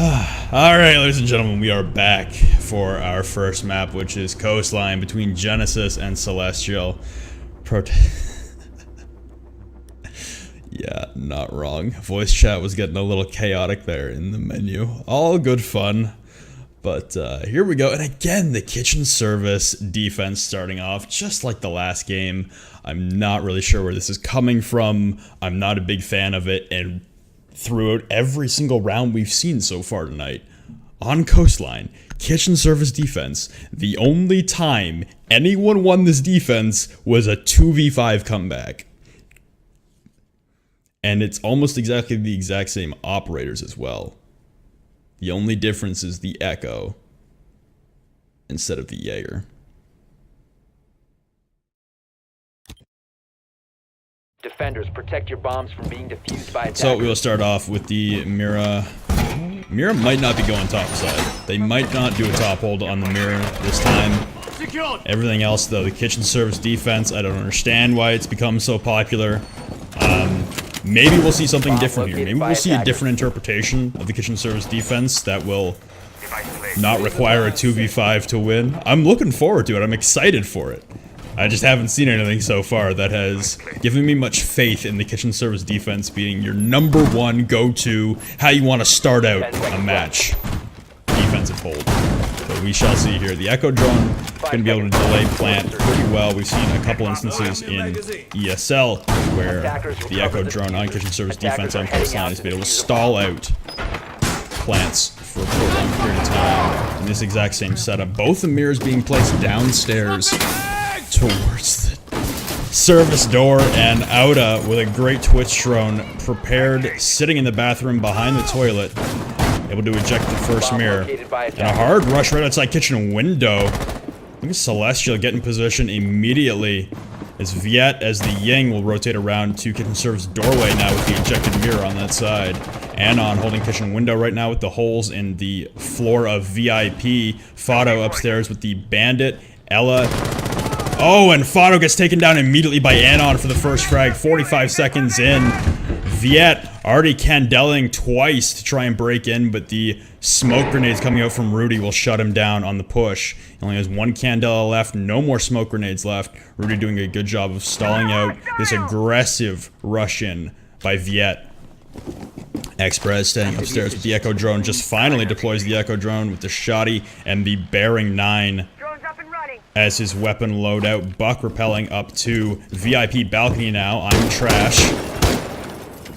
Alright, ladies and gentlemen, we are back for our first map, which is Coastline between Genesis and Celestial. Yeah, not wrong. Voice chat was getting a little chaotic there in the menu. All good fun. But here we go. And again, the kitchen service defense starting off just like the last game. I'm not really sure where this is coming from. I'm not a big fan of it. And throughout every single round we've seen so far tonight, on Coastline, kitchen service defense, the only time anyone won this defense was a 2v5 comeback. And it's almost exactly the exact same operators as well. The only difference is the Echo instead of the Jaeger. Defenders, protect your bombs from being defused by attackers. So we will start off with the Mira. Mira might not be going top side. They might not do a top hold on the Mira this time. Everything else though, the kitchen service defense, I don't understand why it's become so popular. Maybe we'll see something different here. Maybe we'll see a different interpretation of the kitchen service defense that will not require a 2v5 to win. I'm looking forward to it. I'm excited for it. I just haven't seen anything so far that has given me much faith in the kitchen service defense being your #1 go-to, how you want to start out a match defensive hold. But we shall see here. The Echo drone going to be able to delay plant pretty well. We've seen a couple instances in ESL where the Echo drone on kitchen service defense on Coastline has been able to stall out plants for a prolonged period of time. In this exact same setup, both the mirrors being placed downstairs towards the service door, and Auda with a great Twitch drone prepared, sitting in the bathroom behind the toilet, able to eject the first mirror. And a hard rush right outside kitchen window. I think Celestial get in position immediately as Viet, as the Ying will rotate around to kitchen service doorway now with the ejected mirror on that side. Anon holding kitchen window right now with the holes in the floor of VIP. Fado upstairs with the bandit. Ella. Oh, and Fado gets taken down immediately by Anon for the first frag. 45 seconds in. Viet already candeling twice to try and break in, but the smoke grenades coming out from Rudy will shut him down on the push. He only has one candela left, no more smoke grenades left. Rudy doing a good job of stalling out this aggressive rush in by Viet. X-Prez standing upstairs with the Echo drone, just finally deploys the Echo drone with the Shoddy and the Bearing 9 as his weapon loadout. Buck repelling up to VIP balcony now. I'm trash.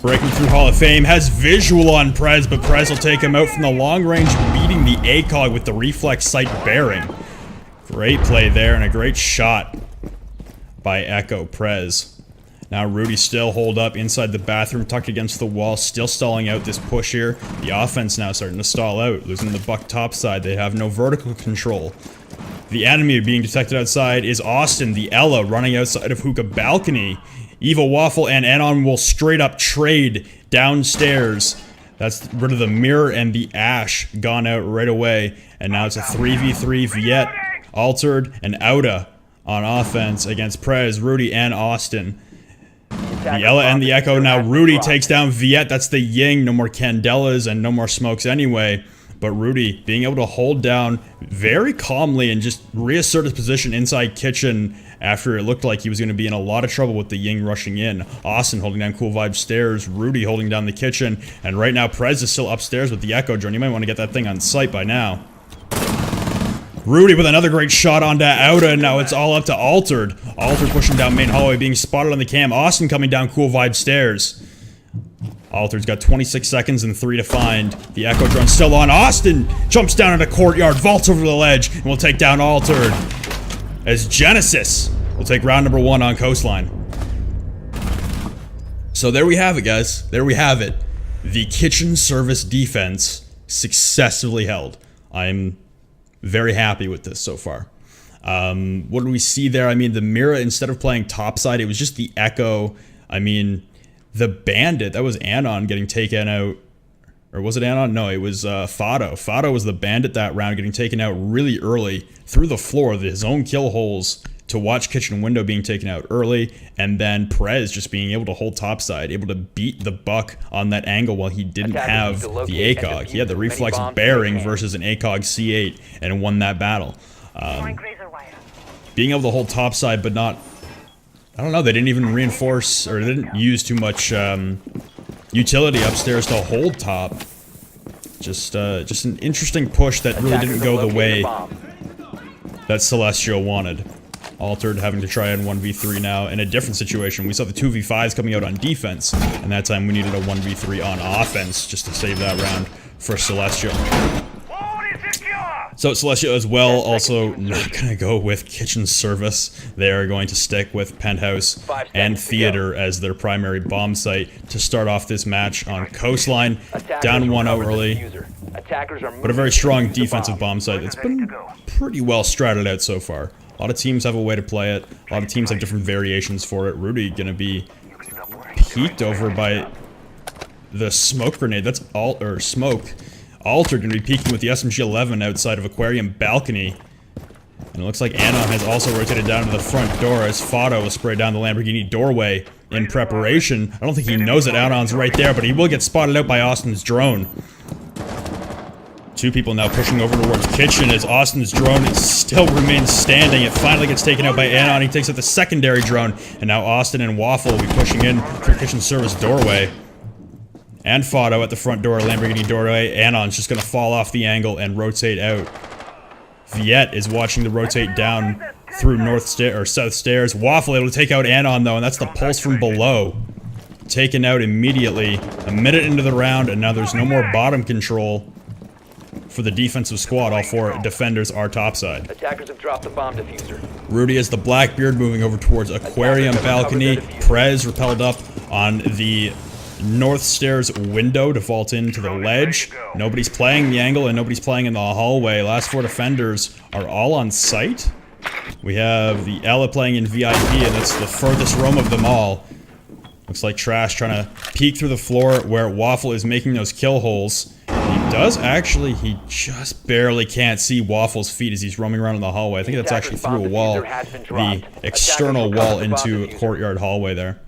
Breaking through Hall of Fame, has visual on Prez, but Prez will take him out from the long range, beating the ACOG with the reflex sight bearing. Great play there and a great shot by Echo Prez. Now Rudy still holed up inside the bathroom, tucked against the wall, still stalling out this push here. The offense now starting to stall out, losing the Buck top side. They have no vertical control. The enemy being detected outside is Austin, the Ella, running outside of Hookah balcony. Evil Waffle and Anon will straight up trade downstairs. That's rid of the mirror and the Ash gone out right away. And now it's a 3v3 Viet, Altered, and Auda on offense against Prez, Rudy, and Austin. The Ella and the Echo. Now Rudy takes down Viet. That's the Ying. No more candelas and no more smokes anyway. But Rudy being able to hold down very calmly and just reassert his position inside kitchen after it looked like he was going to be in a lot of trouble with the Ying rushing in. Austin holding down Cool Vibe stairs, Rudy holding down the kitchen, and right now Prez is still upstairs with the Echo drone. You might want to get that thing on sight by now. Rudy with another great shot onto Auda, and now it's all up to Altered. Altered pushing down main hallway, being spotted on the cam. Austin coming down Cool Vibe stairs. Altered's got 26 seconds and 3 to find. The Echo drone still on. Austin jumps down into courtyard, vaults over the ledge, and will take down Altered. As Genesis will take round #1 on Coastline. So there we have it, guys. There we have it. The kitchen service defense successfully held. I'm very happy with this so far. What do we see there? I mean, the Mira, instead of playing topside, it was just the Echo. I mean, the Bandit, that was Anon getting taken out. Or was it Anon? No, it was Fado. Fado was the Bandit that round, getting taken out really early through the floor. His own kill holes to watch kitchen window being taken out early, and then Perez just being able to hold topside, able to beat the buck on that angle while he didn't have the ACOG. He had the reflex bearing versus an ACOG C8 and won that battle. Being able to hold topside, but not, I don't know, they didn't even reinforce, or they didn't use too much utility upstairs to hold top. Just an interesting push that really didn't go the way that Celestial wanted. Altered having to try and 1v3 now in a different situation. We saw the 2v5s coming out on defense, and that time we needed a 1v3 on offense just to save that round for Celestial. So Celestial as well, also not going to go with kitchen service. They are going to stick with penthouse and theater as their primary bomb site to start off this match on coastline. Down 1-0 early, but a very strong defensive bomb site that's been pretty well stratted out so far. A lot of teams have a way to play it. A lot of teams have different variations for it. Rudy going to be peeked over by the smoke grenade. That's all, or smoke. Alter going to be peeking with the SMG-11 outside of Aquarium balcony. And it looks like Anon has also rotated down to the front door as Fado will spray down the Lamborghini doorway in preparation. I don't think he knows that Anon's right there, but he will get spotted out by Austin's drone. Two people now pushing over towards kitchen as Austin's drone still remains standing. It finally gets taken out by Anon. He takes out the secondary drone, and now Austin and Waffle will be pushing in for kitchen service doorway. And Fado at the front door, Lamborghini doorway. Anon's just going to fall off the angle and rotate out. Viet is watching the rotate down through south stairs. Waffle able to take out Anon though, and that's the pulse from below. Taken out immediately. A minute into the round, and now there's no more bottom control for the defensive squad. All four defenders are topside. Attackers have dropped the bomb diffuser. Rudy is the Blackbeard moving over towards Aquarium balcony. Prez repelled up on the north stairs window to vault into the ledge. Nobody's playing the angle and nobody's playing in the hallway. Last four defenders are all on site. We have the Ella playing in VIP, and that's the furthest roam of them all. Looks like Trash trying to peek through the floor where Waffle is making those kill holes. He does actually, he just barely can't see Waffle's feet as he's roaming around in the hallway. I think that's actually through a wall, the external wall into a courtyard hallway there.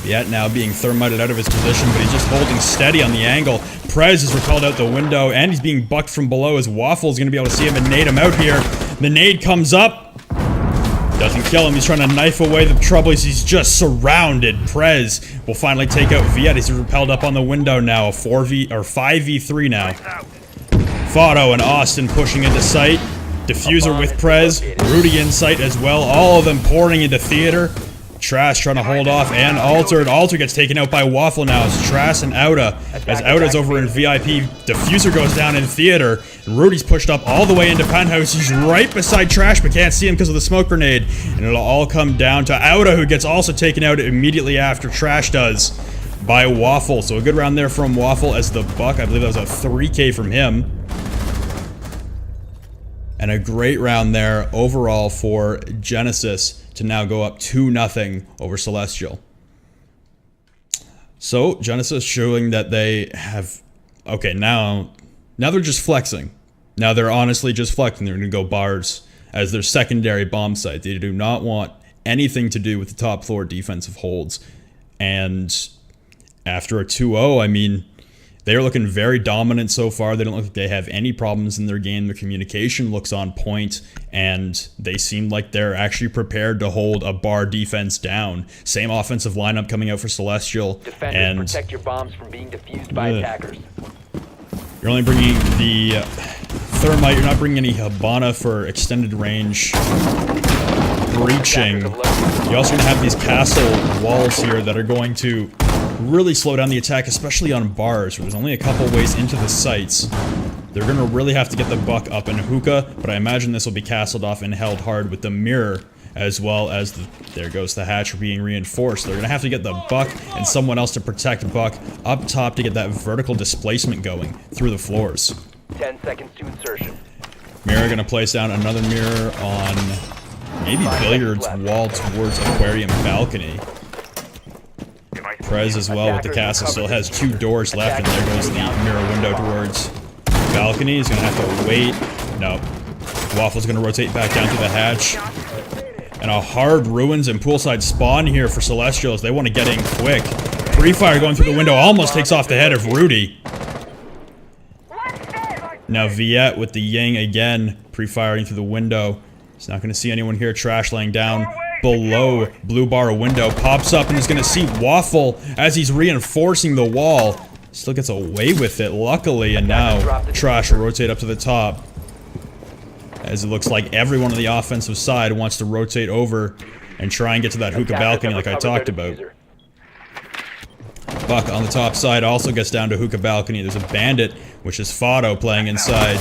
Viet now being thermited out of his position, but he's just holding steady on the angle. Prez is repelled out the window, and he's being bucked from below as Waffle's going to be able to see him and nade him out here. The nade comes up. Doesn't kill him. He's trying to knife away the trouble. He's just surrounded. Prez will finally take out Viet. He's repelled up on the window now. A 5v3 now. Fado and Austin pushing into sight. Diffuser with Prez. Rudy in sight as well. All of them pouring into theater. Trash trying to hold off, and Altered. Alter gets taken out by Waffle now. It's Trash and Outa. As Outa's over in VIP, Diffuser goes down in theater. And Rudy's pushed up all the way into penthouse. He's right beside Trash, but can't see him because of the smoke grenade. And it'll all come down to Outa, who gets also taken out immediately after Trash does by Waffle. So a good round there from Waffle as the buck. I believe that was a 3K from him. And a great round there overall for Genesis to now go up 2-0 over Celestial. So Genesis showing that they have, okay, now they're just flexing. Now they're honestly just flexing. They're going to go bars as their secondary bomb site. They do not want anything to do with the top floor defensive holds. And after a 2-0, I mean, they're looking very dominant so far. They don't look like they have any problems in their game. Their communication looks on point, and they seem like they're actually prepared to hold a bar defense down. Same offensive lineup coming out for Celestial. Defenders, and protect your bombs from being defused by attackers. You're only bringing the Thermite. You're not bringing any Habana for extended range breaching. You're also going to have these castle walls here that are going to really slow down the attack, especially on bars, where there's only a couple ways into the sites. They're going to really have to get the buck up in hookah, but I imagine this will be castled off and held hard with the mirror, as well as there goes the hatch being reinforced. They're going to have to get the buck and someone else to protect buck up top to get that vertical displacement going through the floors. 10 seconds to insertion. Mirror going to place down another mirror on maybe Billiard's wall towards Aquarium balcony. Prez as well with the castle still has 2 doors left, and there goes the mirror window towards balcony. He's gonna have to wait. No. Waffle's gonna rotate back down to the hatch. And a hard ruins and poolside spawn here for Celestials. They want to get in quick. Pre-fire going through the window almost takes off the head of Rudy. Now Viet with the Ying again, pre-firing through the window. He's not going to see anyone here. Trash laying down below blue bar window. Pops up and is going to see Waffle as he's reinforcing the wall. Still gets away with it, luckily, and now Trash will rotate up to the top. As it looks like everyone on the offensive side wants to rotate over and try and get to that hookah balcony like I talked about. Buck on the top side also gets down to hookah balcony. There's a bandit, which is Fado, playing inside.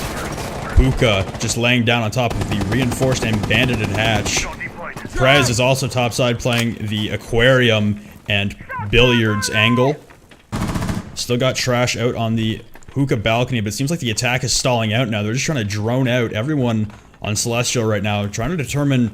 Hookah just laying down on top of the reinforced and bandited hatch. Prez is also topside playing the aquarium and billiards angle. Still got Trash out on the hookah balcony, but it seems like the attack is stalling out now. They're just trying to drone out everyone on Celestial right now, trying to determine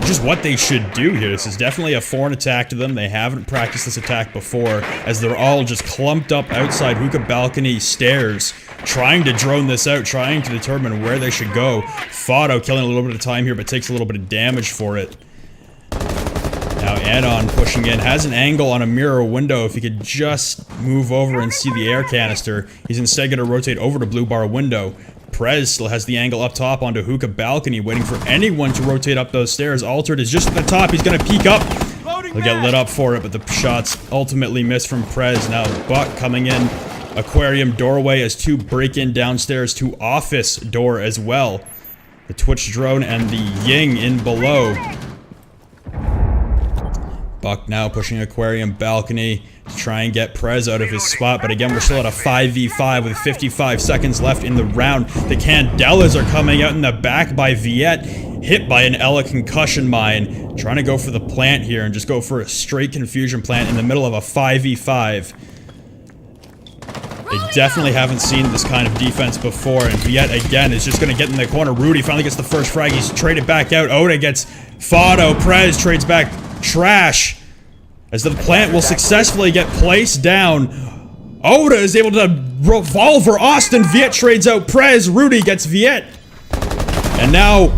just what they should do here. This is definitely a foreign attack to them. They haven't practiced this attack before, as they're all just clumped up outside hookah balcony stairs, trying to drone this out, trying to determine where they should go. Fado killing a little bit of time here, but takes a little bit of damage for it. Now Anon pushing in, has an angle on a mirror window. If he could just move over and see the air canister, he's instead going to rotate over to blue bar window. Prez still has the angle up top onto hookah balcony, waiting for anyone to rotate up those stairs. Altered is just at the top. He's going to peek up. He'll get lit up for it, but the shots ultimately miss from Prez. Now Buck coming in. Aquarium doorway as two break in downstairs to office door as well. The Twitch drone and the Ying in below. Buck now pushing aquarium balcony to try and get Prez out of his spot, but again, we're still at a 5v5 with 55 seconds left in the round. The Candelas are coming out in the back by Viet, hit by an Ella concussion mine. Trying to go for the plant here and just go for a straight confusion plant in the middle of a 5v5. They definitely haven't seen this kind of defense before, and Viet again is just going to get in the corner. Rudy finally gets the first frag. He's traded back out. Oda gets Fado. Prez trades back Trash, as the plant will successfully get placed down. Oda is able to revolver Austin. Viet trades out Prez. Rudy gets Viet. And now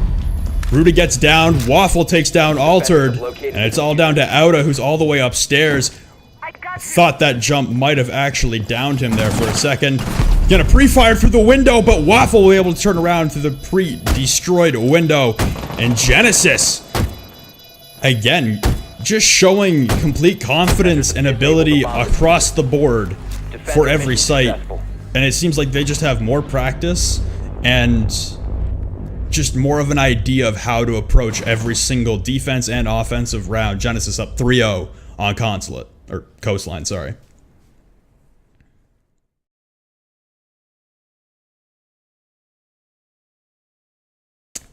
Rudy gets down. Waffle takes down Altered. And it's all down to Oda, who's all the way upstairs. Thought that jump might have actually downed him there for a second. Gonna pre-fire through the window, but Waffle will be able to turn around through the pre-destroyed window. And Genesis, again, just showing complete confidence and ability across the board for every site. And it seems like they just have more practice and just more of an idea of how to approach every single defense and offensive round. Genesis up 3-0 on Consulate, or Coastline, sorry.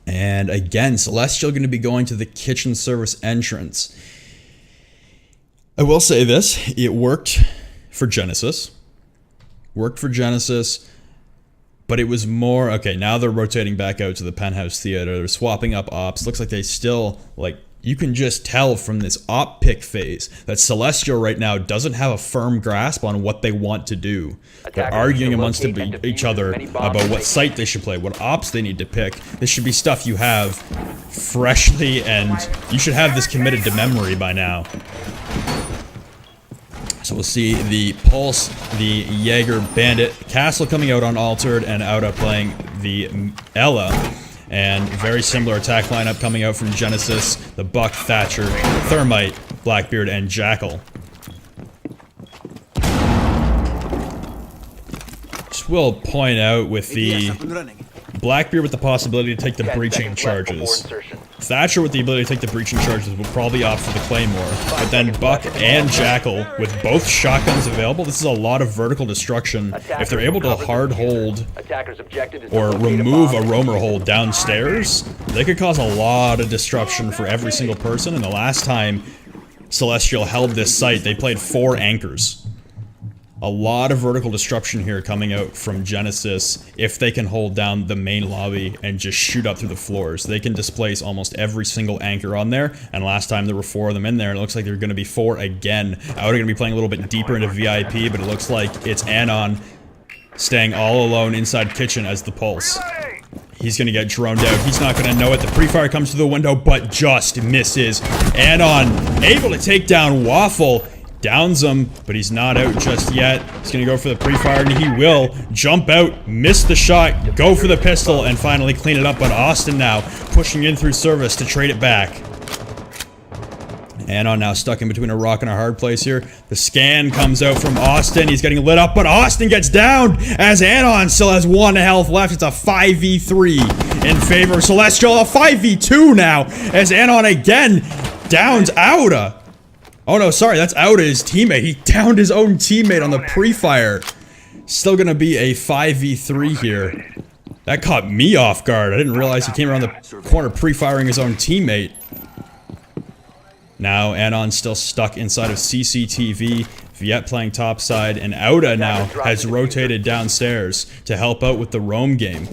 And again, Celestial going to be going to the kitchen service entrance. I will say this, it worked for Genesis. Worked for Genesis, but it was more, okay, now they're rotating back out to the penthouse theater. They're swapping up ops. Looks like they still, like, you can just tell from this op pick phase that Celestial right now doesn't have a firm grasp on what they want to do. They're arguing amongst each other about what site they should play, what ops they need to pick. This should be stuff you have freshly, and you should have this committed to memory by now. So we'll see the Pulse, the Jaeger Bandit, Castle coming out on Altered, and Auda playing the Ella. And very similar attack lineup coming out from Genesis, the Buck, Thatcher, Thermite, Blackbeard, and Jackal. Just will point out with the Blackbeard with the possibility to take the breaching charges. Thatcher with the ability to take the breaching charges will probably opt for the Claymore. But then Buck and Jackal with both shotguns available, this is a lot of vertical destruction. If they're able to hard hold or remove a roamer hold downstairs, they could cause a lot of disruption for every single person. And the last time Celestial held this site, they played 4 anchors. A lot of vertical disruption here coming out from Genesis if they can hold down the main lobby and just shoot up through the floors. They can displace almost every single anchor on there, and last time there were 4 of them in there, and it looks like they're going to be 4 again. Out are going to be playing a little bit deeper into VIP, but it looks like it's Anon staying all alone inside kitchen as the Pulse. He's gonna get droned out. He's not gonna know it. The pre-fire comes through the window, but just misses. Anon able to take down Waffle. Downs him, but he's not out just yet. He's gonna go for the pre-fire, and he will jump out, miss the shot, go for the pistol, and finally clean it up. But Austin now pushing in through service to trade it back. Anon now stuck in between a rock and a hard place here. The scan comes out from Austin. He's getting lit up, but Austin gets downed as Anon still has 1 health left. It's a 5v3 in favor of Celestial. A 5v2 now as Anon again downs Auda. Oh no, sorry, that's Auda, his teammate. He downed his own teammate on the pre-fire. Still gonna be a 5v3 here. That caught me off guard. I didn't realize he came around the corner pre-firing his own teammate. Now, Anon's still stuck inside of CCTV. Viet playing topside, and Auda now has rotated downstairs to help out with the roam game.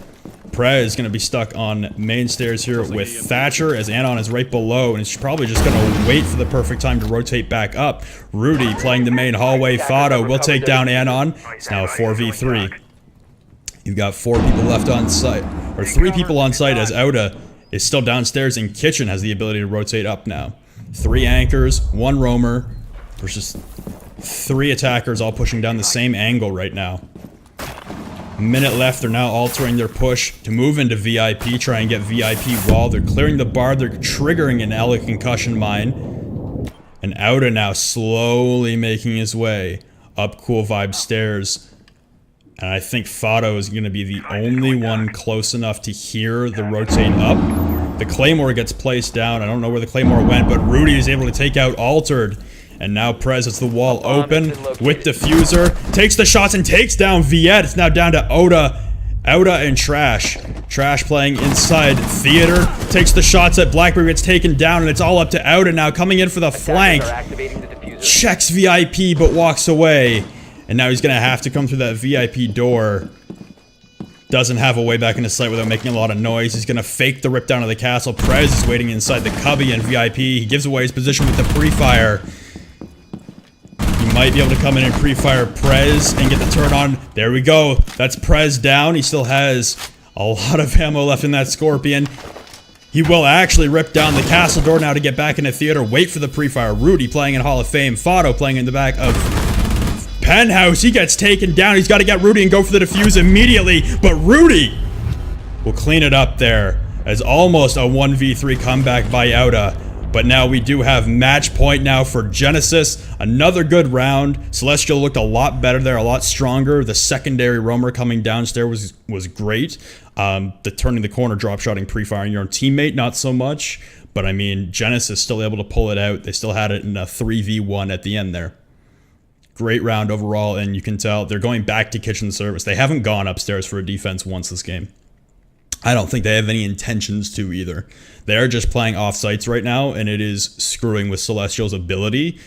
Prez is going to be stuck on main stairs here with Thatcher, as Anon is right below, and he's probably just going to wait for the perfect time to rotate back up. Rudy playing the main hallway. Fado will take down Anon. It's now a 4v3. You've got 4 people left on site, or 3 people on site, as Auda is still downstairs, and Kitchen has the ability to rotate up now. 3 anchors, 1 roamer, versus 3 attackers all pushing down the same angle right now. Minute left, they're now altering their push to move into VIP, try and get VIP wall. They're clearing the bar, they're triggering an Ela concussion mine. And Auda now slowly making his way up Cool Vibe stairs. And I think Fado is going to be the only one close enough to hear the rotate up. The Claymore gets placed down. I don't know where the Claymore went, but Rudy is able to take out Altered. And now Prez has the wall open with Diffuser. Takes the shots and takes down Viet. It's now down to Auda and Trash. Trash playing inside Theater. Takes the shots at Blackberry, gets taken down, and it's all up to Auda now. Coming in for the flank. Checks VIP, but walks away. And now he's going to have to come through that VIP door. Doesn't have a way back into sight without making a lot of noise. He's going to fake the rip down of the castle. Prez is waiting inside the cubby, and VIP, he gives away his position with the pre-fire. He might be able to come in and pre-fire Prez and get the turn on. There we go. That's Prez down. He still has a lot of ammo left in that Scorpion. He will actually rip down the castle door now to get back into Theater. Wait for the pre-fire. Rudy playing in Hall of Fame. Fado playing in the back of Penthouse. He gets taken down. He's got to get Rudy and go for the defuse immediately. But Rudy will clean it up there as almost a 1v3 comeback by Auda. But now we do have match point now for Genesis. Another good round. Celestial looked a lot better there, a lot stronger. The secondary roamer coming downstairs was great. The turning the corner, drop shotting, pre-firing your own teammate, not so much. But I mean, Genesis still able to pull it out. They still had it in a 3v1 at the end there. Great round overall, and you can tell they're going back to kitchen service. They haven't gone upstairs for a defense once this game. I don't think they have any intentions to either. They're just playing off sites right now, and it is screwing with Celestial's ability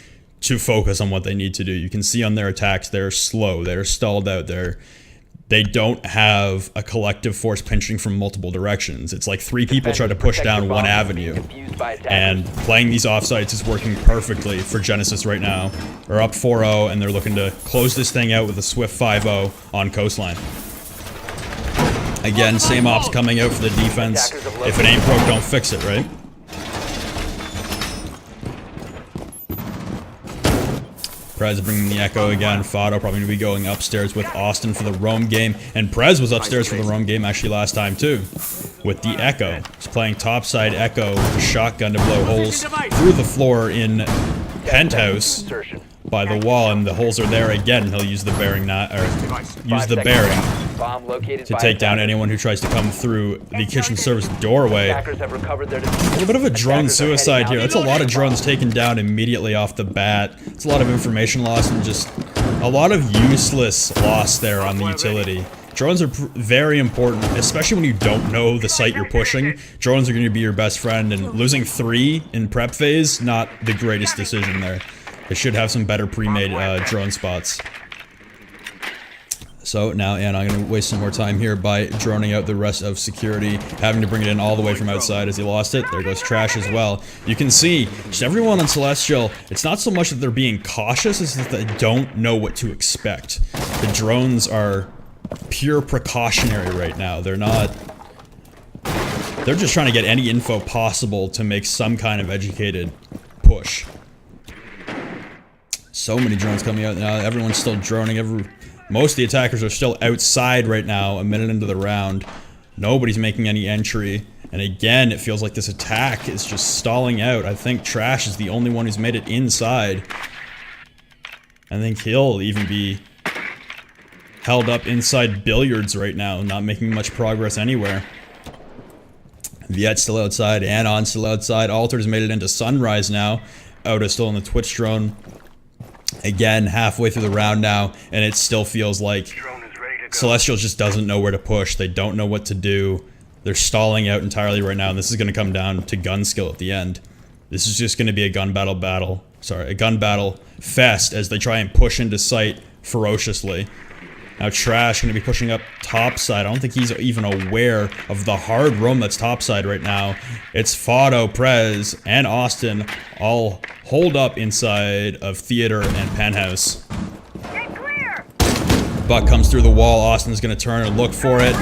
to focus on what they need to do. You can see on their attacks, they're slow, they're stalled out there. They don't have a collective force pinching from multiple directions. It's like 3 people try to push down one avenue. And playing these offsites is working perfectly for Genesis right now. They're up 4-0, and they're looking to close this thing out with a swift 5-0 on Coastline. Again, same ops coming out for the defense. If it ain't broke, don't fix it, right? Prez bringing the Echo again. Fado probably going to be going upstairs with Austin for the roam game. And Prez was upstairs for the roam game actually last time too. With the Echo. He's playing topside Echo, shotgun to blow holes through the floor in Penthouse by the wall, and the holes are there again. He'll use the bearing to take down anyone who tries to come through the kitchen service doorway. A little bit of a drone suicide here. That's a lot of drones taken down immediately off the bat. It's a lot of information loss and just a lot of useless loss there on the utility. Drones are very important, especially when you don't know the site you're pushing. Drones are going to be your best friend, and losing 3 in prep phase, not the greatest decision there. They should have some better pre-made drone spots. So now, and I'm going to waste some more time here by droning out the rest of security, having to bring it in all the way from outside as he lost it. There goes Trash as well. You can see, just everyone on Celestial, it's not so much that they're being cautious, it's that they don't know what to expect. The drones are pure precautionary right now. They're not They're just trying to get any info possible to make some kind of educated push. So many drones coming out now. Everyone's still droning. Most of the attackers are still outside right now, a minute into the round. Nobody's making any entry. And again, it feels like this attack is just stalling out. I think Trash is the only one who's made it inside. I think he'll even be held up inside Billiards right now, not making much progress anywhere. Viet's still outside, Anon's still outside. Alter's made it into Sunrise now. Oda's still on the Twitch drone. Again, halfway through the round now, and it still feels like Celestial just doesn't know where to push. They don't know what to do. They're stalling out entirely right now, and this is going to come down to gun skill at the end. This is just going to be a gun battle fest as they try and push into sight ferociously. Now Trash going to be pushing up topside. I don't think he's even aware of the hard roam that's topside right now. It's Fado, Prez, and Austin all holed up inside of Theater and Penthouse. Get clear! Buck comes through the wall. Austin's going to turn and look for it.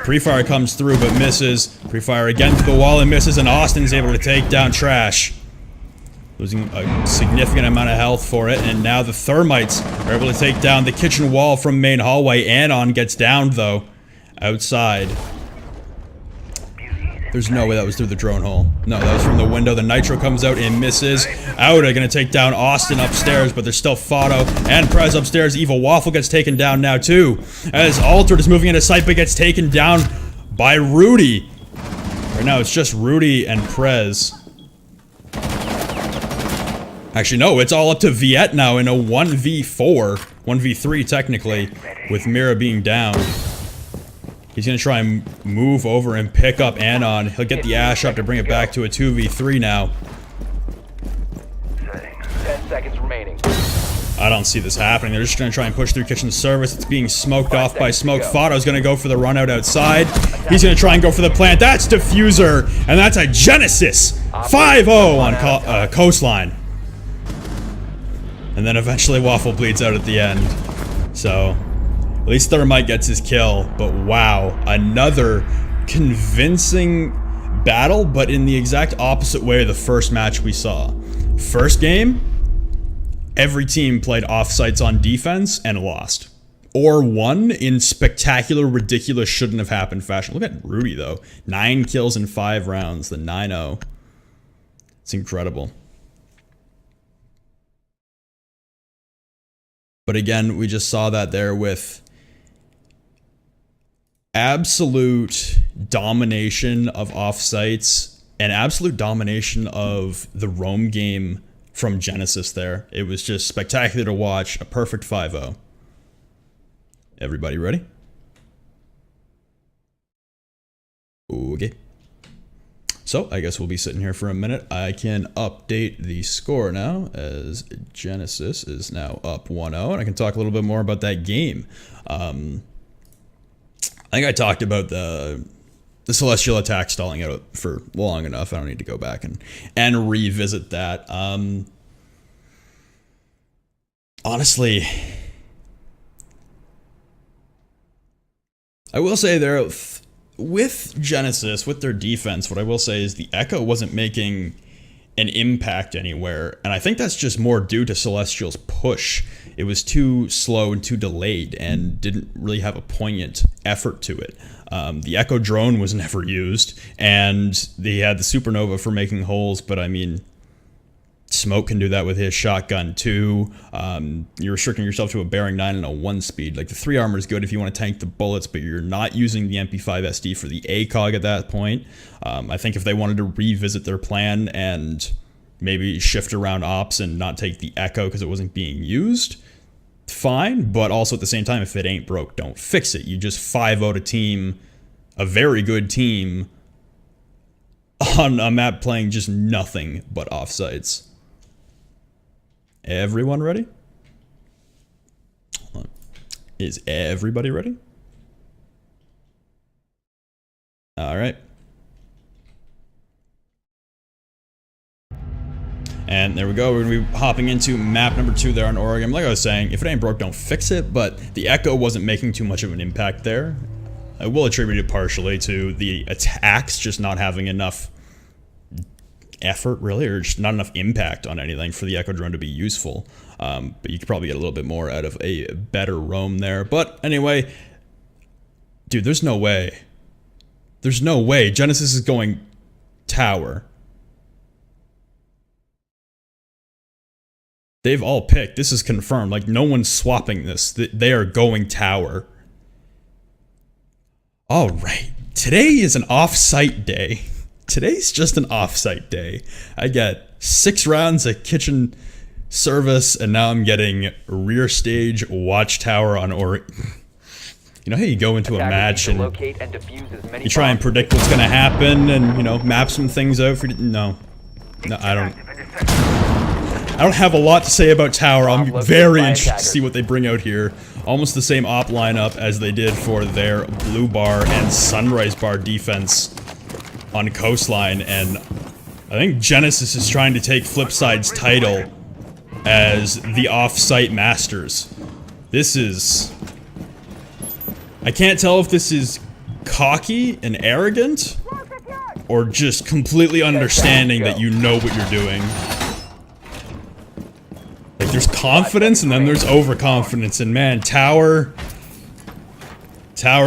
Pre-fire comes through but misses. Pre-fire again through the wall and misses, and Austin's able to take down Trash. Losing a significant amount of health for it, and now the Thermites are able to take down the kitchen wall from main hallway. Anon gets downed, though, outside. There's no way that was through the drone hole. No, that was from the window. The Nitro comes out and misses. Outa gonna take down Austin upstairs, but there's still Fado and Prez upstairs. Evil Waffle gets taken down now, too, as Altered is moving into sight, but gets taken down by Rudy. Right now, it's just Rudy and Prez. Actually, no, it's all up to Viet now in a 1v4. 1v3, technically, with Mira being down. He's gonna try and move over and pick up Anon. He'll get the Ash up to bring it back to a 2v3 now. 10 seconds remaining. I don't see this happening. They're just gonna try and push through kitchen service. It's being smoked off by smoke. Fado's gonna go for the run out outside. He's gonna try and go for the plant. That's Diffuser, and that's a Genesis 5-0 on Coastline. And then eventually Waffle bleeds out at the end. So, at least Thermite gets his kill. But wow, another convincing battle, but in the exact opposite way of the first match we saw. First game, every team played offsites on defense and lost. Or won in spectacular, ridiculous, shouldn't have happened fashion. Look at Rudy, though. 9 kills in 5 rounds, the 9-0. It's incredible. But again, we just saw that there with absolute domination of offsites and absolute domination of the roam game from Genesis there. It was just spectacular to watch. A perfect 5-0. Everybody ready? Okay. So, I guess we'll be sitting here for a minute. I can update the score now, as Genesis is now up 1-0, and I can talk a little bit more about that game. I think I talked about the Celestial attack stalling out for long enough. I don't need to go back and revisit that. Honestly, I will say there, with Genesis, with their defense, what I will say is the Echo wasn't making an impact anywhere, and I think that's just more due to Celestial's push. It was too slow and too delayed and didn't really have a poignant effort to it. The Echo drone was never used, and they had the Supernova for making holes, but I mean, Smoke can do that with his shotgun too. You're restricting yourself to a bearing 9 and a 1 speed. Like, the 3 armor is good if you want to tank the bullets, but you're not using the MP5 SD for the ACOG at that point. I think if they wanted to revisit their plan and maybe shift around ops and not take the Echo because it wasn't being used, fine. But also at the same time, if it ain't broke, don't fix it. You just 5-0'd a team, a very good team, on a map playing just nothing but offsites. Everyone ready? Hold on. Is everybody ready? All right. And there we go. We're going to be hopping into map number 2 there on Oregon. Like I was saying, if it ain't broke, don't fix it. But the Echo wasn't making too much of an impact there. I will attribute it partially to the attacks just not having enough effort, really, or just not enough impact on anything for the Echo Drone to be useful. But you could probably get a little bit more out of a better roam there. But anyway, dude, there's no way. There's no way Genesis is going tower. They've all picked. This is confirmed. Like, no one's swapping this. They are going tower. Alright. Today is an off-site day. Today's just an off-site day. I get 6 rounds of kitchen service, and now I'm getting rear stage watchtower on You know how you go into a match and you try and predict what's gonna happen and, you know, map some things out for... No, I don't have a lot to say about tower. I'm very interested to see what they bring out here. Almost the same op lineup as they did for their blue bar and sunrise bar defense on coastline, and I think Genesis is trying to take Flipside's title as the off-site masters. This is... I can't tell if this is cocky and arrogant, or just completely understanding that you know what you're doing. Like, there's confidence, and then there's overconfidence, and man, Tower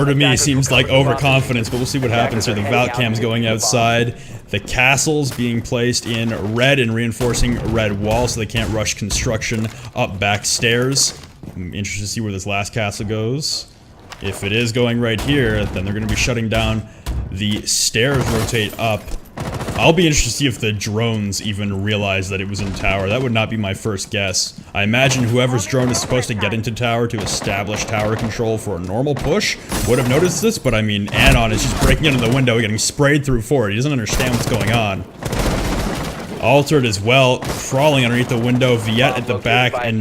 to me seems like overconfidence, but we'll see what happens here. The Valcam's going outside, the castle's being placed in red and reinforcing red wall so they can't rush construction up back stairs. I'm interested to see where this last castle goes. If it is going right here, then they're going to be shutting down the stairs, rotate up. I'll be interested to see if the drones even realize that it was in tower. That would not be my first guess. I imagine whoever's drone is supposed to get into tower to establish tower control for a normal push would have noticed this, but I mean, Anon is just breaking into the window, getting sprayed through forward. He doesn't understand what's going on. Altered as well, crawling underneath the window, Viet at the back, and,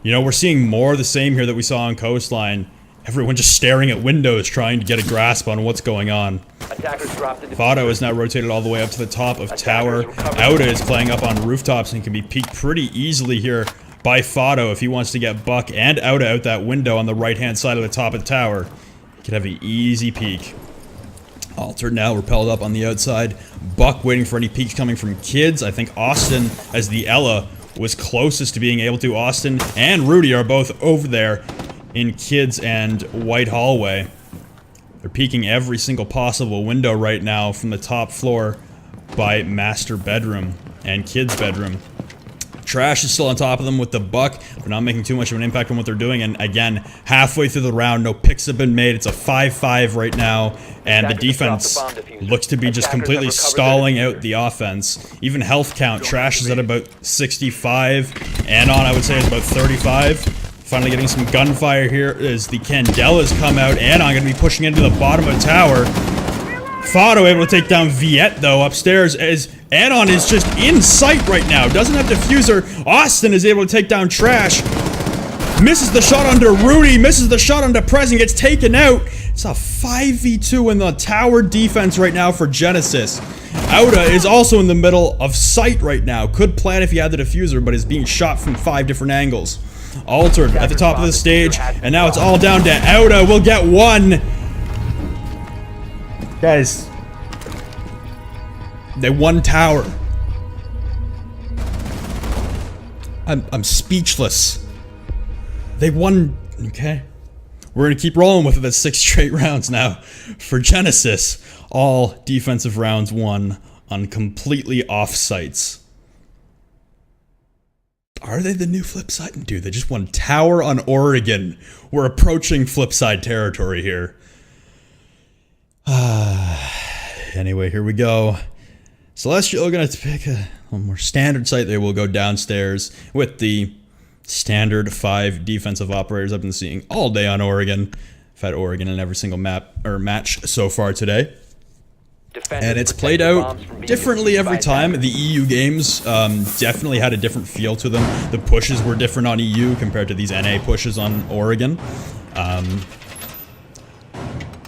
you know, we're seeing more of the same here that we saw on coastline. Everyone just staring at windows, trying to get a grasp on what's going on. Vado is now rotated all the way up to the top of tower. Auda is playing up on rooftops and can be peeked pretty easily here by Fado if he wants to get Buck and Auda out that window on the right-hand side of the top of the tower. He could have an easy peek. Altered now repelled up on the outside. Buck waiting for any peeks coming from kids. I think Austin, as the Ella, was closest to being able to. Austin and Rudy are both over there in kids and white hallway. They're peeking every single possible window right now from the top floor by master bedroom and kids bedroom. Trash is still on top of them with the Buck. They're not making too much of an impact on what they're doing, and again, halfway through the round, no picks have been made. It's a 5-5 right now, and the defense looks to be just completely stalling out the offense. Even health count, Trash is at about 65, Anon I would say is about 35. Finally getting some gunfire here as the Candelas come out. Anon gonna be pushing into the bottom of tower. Fado able to take down Viet though upstairs as Anon is just in sight right now. Doesn't have diffuser. Austin is able to take down Trash. Misses the shot onto Rudy. Misses the shot onto Prez and gets taken out. It's a 5v2 in the tower defense right now for Genesis. Auda is also in the middle of sight right now. Could plan if he had the diffuser, but is being shot from 5 different angles. Altered at the top of the stage, and now it's all down to Auda. We'll get one. Guys, they won tower. I'm speechless. They won. Okay, we're gonna keep rolling with it. That's 6 straight rounds now for Genesis. All defensive rounds won on completely off sites. Are they the new Flipside? Dude, they just won tower on Oregon. We're approaching Flipside territory here. Anyway, here we go. Celestial are going to pick a more standard site. They will go downstairs with the standard 5 defensive operators I've been seeing all day on Oregon. I've had Oregon in every single match so far today. And it's played out differently every time. The EU games definitely had a different feel to them. The pushes were different on EU compared to these NA pushes on Oregon.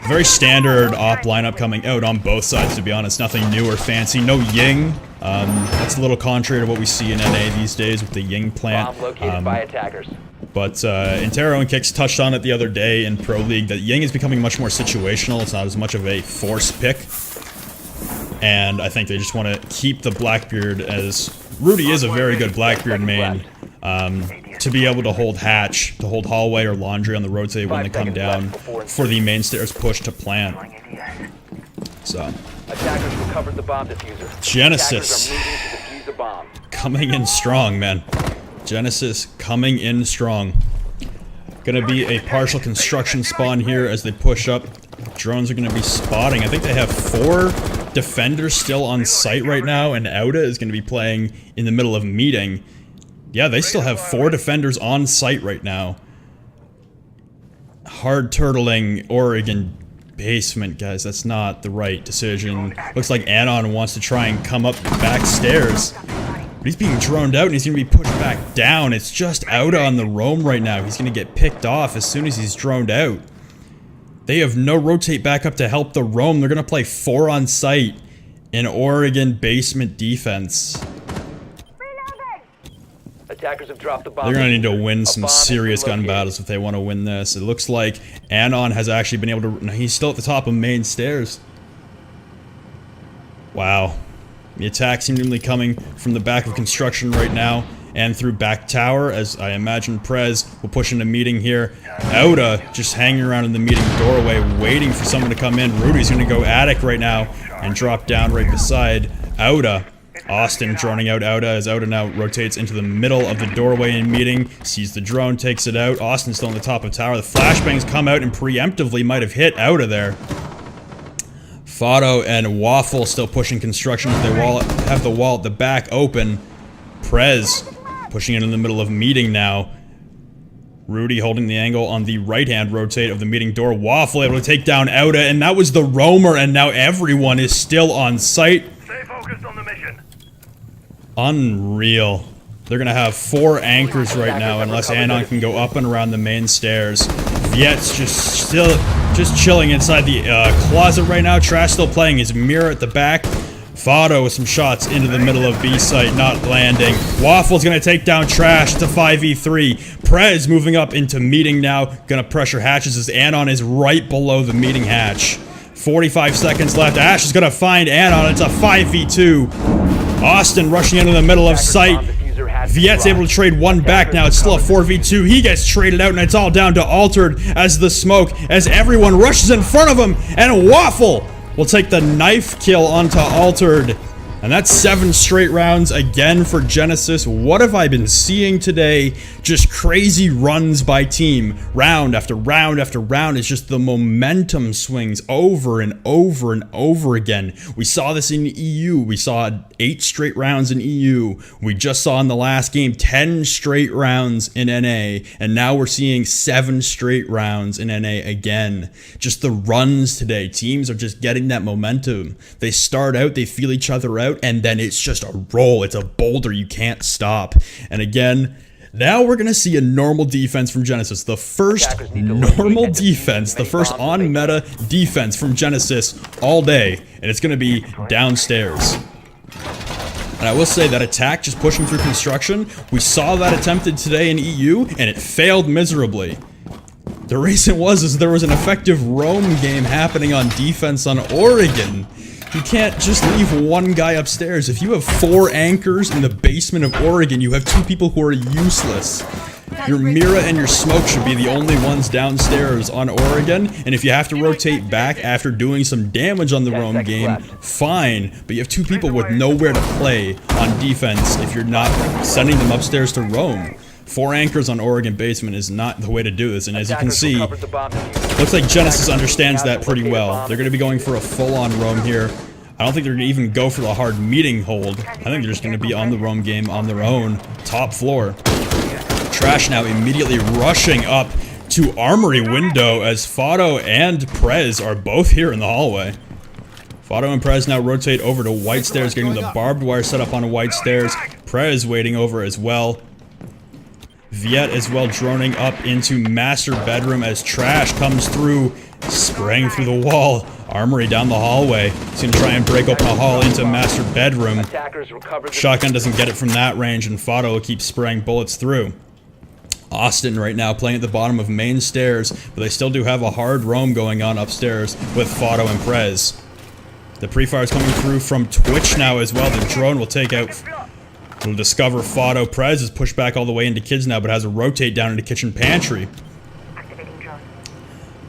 Very standard op lineup coming out on both sides, to be honest. Nothing new or fancy. No Ying. That's a little contrary to what we see in NA these days with the Ying plant. But Intero and Kix touched on it the other day in Pro League that Ying is becoming much more situational. It's not as much of a force pick. And I think they just want to keep the Blackbeard, as Rudy is a very good Blackbeard main, to be able to hold hatch, to hold hallway or laundry on the rotate when they come down for the main stairs push to plant. So, Attackers recovered the bomb diffuser. Genesis Attackers are moving to defuse the bomb. coming in strong, man. Genesis coming in strong. Gonna be a partial construction spawn here as they push up. Drones are gonna be spotting. I think they have 4 defenders still on site right now, and Auda is gonna be playing in the middle of a meeting. Yeah, they still have 4 defenders on site right now. Hard turtling Oregon basement, guys. That's not the right decision. Looks like Anon wants to try and come up the back stairs. But he's being droned out and he's going to be pushed back down. It's just Auda on the roam right now. He's going to get picked off as soon as he's droned out. They have no rotate back up to help the roam. They're going to play 4 on site in Oregon basement defense. Attackers have dropped the bomb. They're going to need to win some serious gun battles if they want to win this. It looks like Anon has actually been able to... No, he's still at the top of main stairs. Wow. The attack seemingly coming from the back of construction right now and through back tower, as I imagine Prez will push into meeting here. Auda just hanging around in the meeting doorway waiting for someone to come in. Rudy's going to go attic right now and drop down right beside Auda. Austin droning out Auda as Auda now rotates into the middle of the doorway in meeting. Sees the drone, takes it out. Austin's still on the top of tower. The flashbangs come out and preemptively might have hit Auda there. Fado and Waffle still pushing construction as they have the wall at the back open. Prez pushing it in the middle of meeting now. Rudy holding the angle on the right-hand rotate of the meeting door. Waffle able to take down Auda, and that was the roamer, and now everyone is still on site. Stay focused on the mission. Unreal. They're gonna have 4 anchors right now unless Anon can go up and around the main stairs. Viet's just chilling inside the closet right now. Trash still playing his mirror at the back. Fado with some shots into the middle of B site, not landing. Waffle's gonna take down Trash to 5v3. Prez moving up into meeting now, gonna pressure hatches as Anon is right below the meeting hatch. 45 seconds left. Ash is gonna find Anon. It's a 5v2. Austin rushing into the middle of sight. Viet's able to trade 1 back now. It's still a 4v2. He gets traded out, and it's all down to Altered as the smoke, as everyone rushes in front of him, and Waffle will take the knife kill onto Altered. And that's 7 straight rounds again for Genesis. What have I been seeing today? Just crazy runs by team. Round after round after round. It's just the momentum swings over and over and over again. We saw this in EU. We saw 8 straight rounds in EU. We just saw in the last game 10 straight rounds in NA. And now we're seeing 7 straight rounds in NA again. Just the runs today. Teams are just getting that momentum. They start out, they feel each other out, and then it's just a roll. It's a boulder you can't stop. And again, now we're gonna see a normal defense from Genesis. The first normal defense, the first on meta defense from Genesis all day, and it's gonna be downstairs. And I will say that attack just pushing through construction, we saw that attempted today in EU, and it failed miserably. The reason is there was an effective roam game happening on defense on Oregon. You can't just leave 1 guy upstairs. If you have 4 anchors in the basement of Oregon, you have 2 people who are useless. Your Mira and your Smoke should be the only ones downstairs on Oregon, and if you have to rotate back after doing some damage on the roam game, fine, but you have 2 people with nowhere to play on defense if you're not sending them upstairs to roam. 4 anchors on Oregon basement is not the way to do this, and as you can see, looks like Genesis understands that pretty well. They're going to be going for a full-on roam here. I don't think they're going to even go for the hard meeting hold. I think they're just going to be on the roam game on their own, top floor. Trash now immediately rushing up to Armory window as Fado and Prez are both here in the hallway. Fado and Prez now rotate over to White Stairs, getting the barbed wire set up on White Stairs. Prez waiting over as well. Viet as well droning up into master bedroom as Trash comes through, spraying through the wall. Armory down the hallway. He's gonna try and break open a hall into master bedroom. Shotgun doesn't get it from that range, and Fado will keep spraying bullets through. Austin right now playing at the bottom of main stairs, but they still do have a hard roam going on upstairs with Fado and Prez. The pre-fire is coming through from Twitch now as well. The drone will take out... It'll discover Fado. Prez is pushed back all the way into kids now, but has to rotate down into kitchen pantry.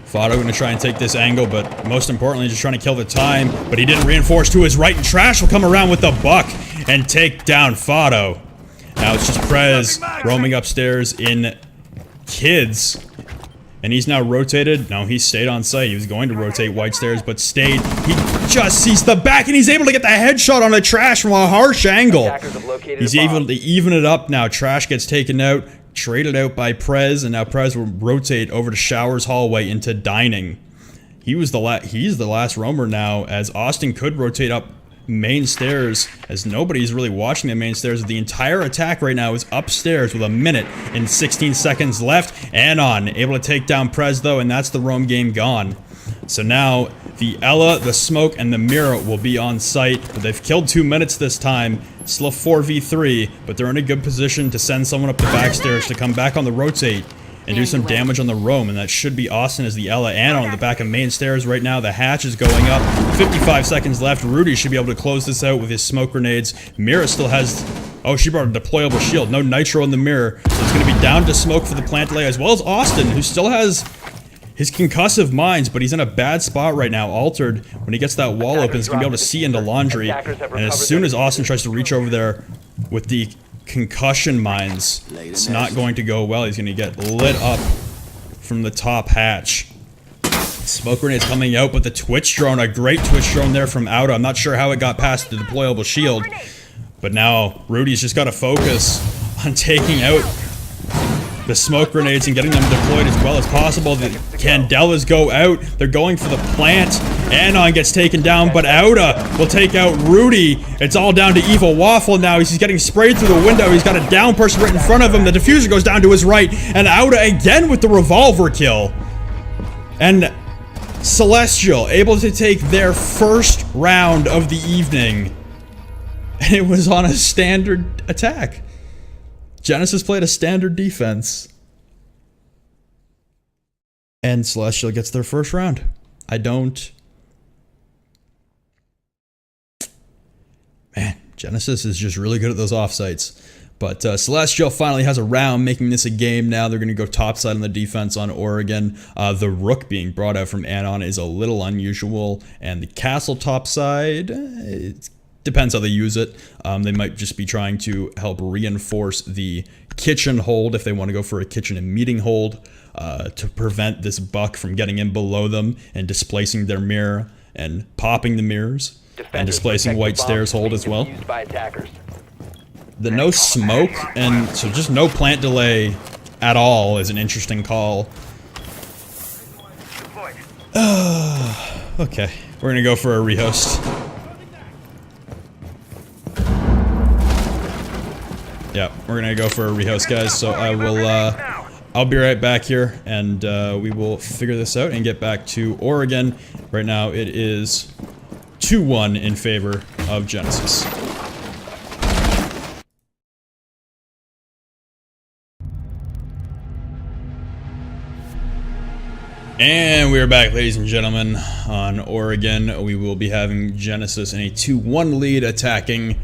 Fado going to try and take this angle, but most importantly, just trying to kill the time. But he didn't reinforce to his right, and Trash will come around with the buck and take down Fado. Now it's just Prez roaming upstairs in kids. And he's now rotated. No, he stayed on site. He was going to rotate white stairs, but stayed. He just sees the back, and he's able to get the headshot on the Trash from a harsh angle. He's able to even it up now. Trash gets taken out, traded out by Prez, and now Prez will rotate over to Showers hallway into dining. He's the last roamer now, as Austin could rotate up main stairs, as nobody's really watching the main stairs. The entire attack right now is upstairs with 1 minute and 16 seconds left. Anon able to take down Prez though, and that's the roam game gone. So now the Ella, the Smoke, and the Mira will be on site, but they've killed 2 minutes this time. Still a 4v3, but they're in a good position to send someone up the back stairs to come back on the rotate and do some damage on the roam, and that should be Austin as the Ella and on the back of main stairs right now. The hatch is going up. 55 seconds left. Rudy should be able to close this out with his smoke grenades. Mira still has... Oh, she brought a deployable shield. No nitro in the mirror, so it's going to be down to Smoke for the plant delay, as well as Austin, who still has his concussive mines, but he's in a bad spot right now. Altered, when he gets that wall open, he's going to be able to see into laundry, and as soon as Austin tries to reach over there with the concussion mines, it's not going to go well. He's going to get lit up from the top hatch. Smoke grenades coming out, but the Twitch drone, a great Twitch drone there from Auto. I'm not sure how it got past the deployable shield, but now Rudy's just got to focus on taking out the smoke grenades and getting them deployed as well as possible. The Candelas go out. They're going for the plant. Anon gets taken down, but Auda will take out Rudy. It's all down to Evil Waffle now. He's getting sprayed through the window. He's got a down person right in front of him. The diffuser goes down to his right, and Auda again with the revolver kill. And Celestial able to take their first round of the evening. And it was on a standard attack. Genesis played a standard defense. And Celestial gets their first round. Man, Genesis is just really good at those offsites. But Celestial finally has a round, making this a game now. They're going to go topside on the defense on Oregon. The Rook being brought out from Anon is a little unusual. And the Castle topside, it depends how they use it. They might just be trying to help reinforce the kitchen hold if they want to go for a kitchen and meeting hold to prevent this buck from getting in below them and displacing their mirror and popping the mirrors and displacing white stairs hold as well. The no smoke and so just no plant delay at all is an interesting call. Okay, we're gonna go for a rehost. Yeah, we're gonna go for a rehost, guys. So I will, I'll be right back here, and we will figure this out and get back to Oregon. Right now, it is 2-1 in favor of Genesis. And we are back, ladies and gentlemen, on Oregon. We will be having Genesis in a 2-1 lead, attacking.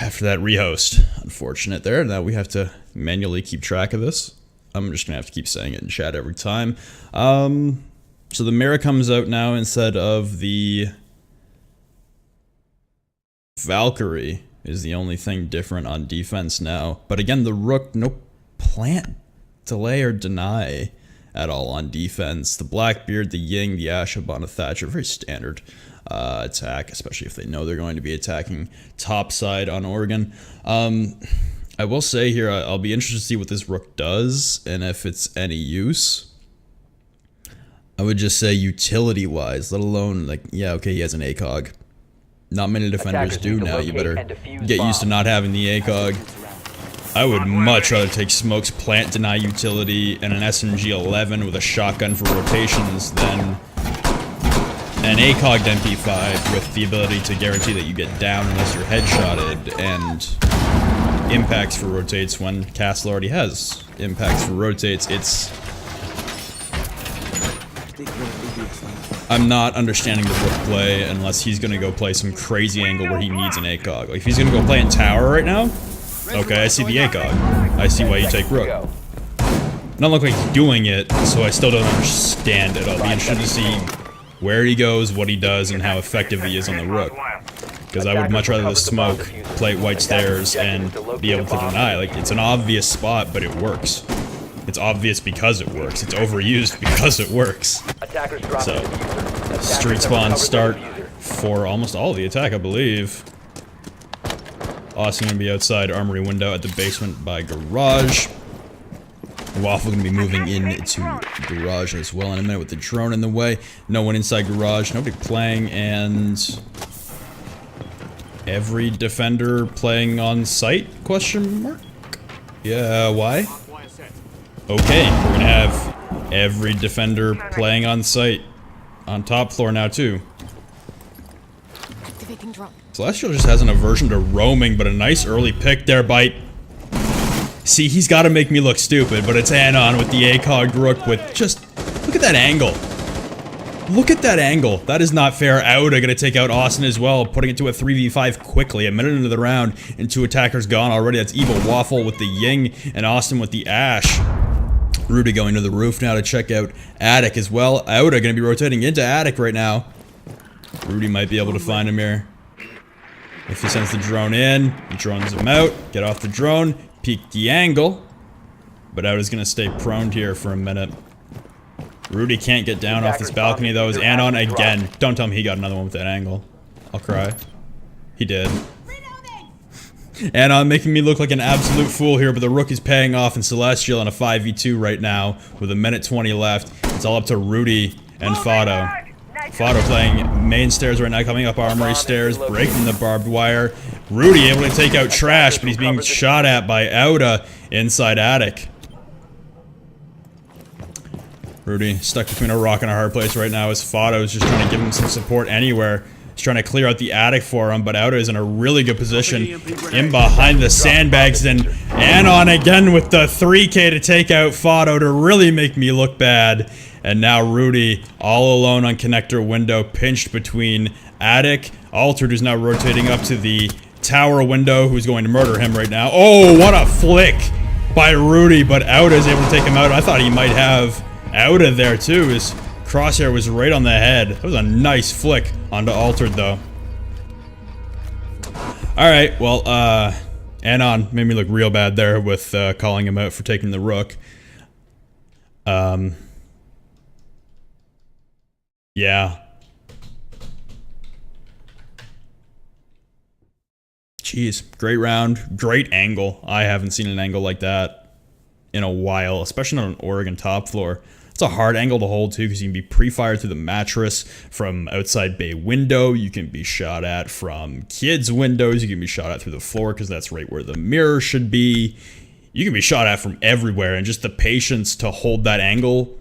After that rehost. Unfortunate there. Now we have to manually keep track of this. I'm just gonna have to keep saying it in chat every time. So the Mira comes out now instead of the Valkyrie is the only thing different on defense now. But again, the Rook, no plant delay or deny at all on defense. The Blackbeard, the Ying, the Ashabana Thatcher, very standard attack, especially if they know they're going to be attacking topside on Oregon. I will say here, I'll be interested to see what this Rook does and if it's any use. I would just say utility-wise, let alone, like, yeah, okay, he has an ACOG. Not many defenders do now. You better get used to not having the ACOG. I would much rather take Smoke's plant deny utility and an SMG-11 with a shotgun for rotations than an ACOG'd MP5 with the ability to guarantee that you get down unless you're headshotted, and impacts for rotates when Castle already has impacts for rotates. It's... I'm not understanding the Rook play unless he's gonna go play some crazy angle where he needs an ACOG. Like, if he's gonna go play in tower right now, okay, I see the ACOG. I see why you take Rook. Not look like he's doing it, so I still don't understand it. I'll be interested to see where he goes, what he does, and how effective he is on the Rook. Because I would much rather the smoke, play white stairs, and be able to deny. Like, it's an obvious spot, but it works. It's obvious because it works. It's overused because it works. So, street spawn start for almost all of the attack, I believe. Austin gonna be outside armory window at the basement by garage. Waffle gonna be moving into garage as well in a minute with the drone in the way. No one inside garage, nobody playing, and every defender playing on site? Question mark? Yeah, why? Okay, we're gonna have every defender playing on site. On top floor now too. Celestial just has an aversion to roaming, but a nice early pick there, Bite. See, he's got to make me look stupid, but it's Anon with the ACOG Rook with just... Look at that angle. Look at that angle. That is not fair. Auda gonna take out Austin as well, putting it to a 3v5 quickly. A minute into the round, and 2 attackers gone already. That's Evil Waffle with the Ying, and Austin with the Ash. Rudy going to the roof now to check out Attic as well. Auda gonna be rotating into Attic right now. Rudy might be able to find him here. If he sends the drone in, he drones him out. Get off the drone, peek the angle. But Auda's gonna stay prone here for a minute. Rudy can't get down off this balcony though. Is Anon again? Don't tell me he got another one with that angle. I'll cry. He did. Anon making me look like an absolute fool here, but the Rook is paying off in Celestial on a 5v2 right now with a minute 20 left. It's all up to Rudy and Fado. Fado playing main stairs right now, coming up armory stairs, breaking the barbed wire. Rudy able to take out Trash, but he's being shot at by Auda inside Attic. Rudy stuck between a rock and a hard place right now as Fado is just trying to give him some support anywhere. He's trying to clear out the Attic for him, but Auda is in a really good position in behind the sandbags. And Anon again with the 3K to take out Fado to really make me look bad. And now Rudy all alone on connector window, pinched between Attic. Altered is now rotating up to the tower window, who's going to murder him right now. Oh, what a flick by Rudy, but Auda is able to take him out. I thought he might have Auda there too. His crosshair was right on the head. That was a nice flick onto Altered though. Alright, well, Anon made me look real bad there with calling him out for taking the Rook. Yeah. Jeez, great round, great angle. I haven't seen an angle like that in a while, especially on an Oregon top floor. It's a hard angle to hold too, because you can be pre-fired through the mattress from outside bay window. You can be shot at from kids' windows. You can be shot at through the floor, because that's right where the mirror should be. You can be shot at from everywhere, and just the patience to hold that angle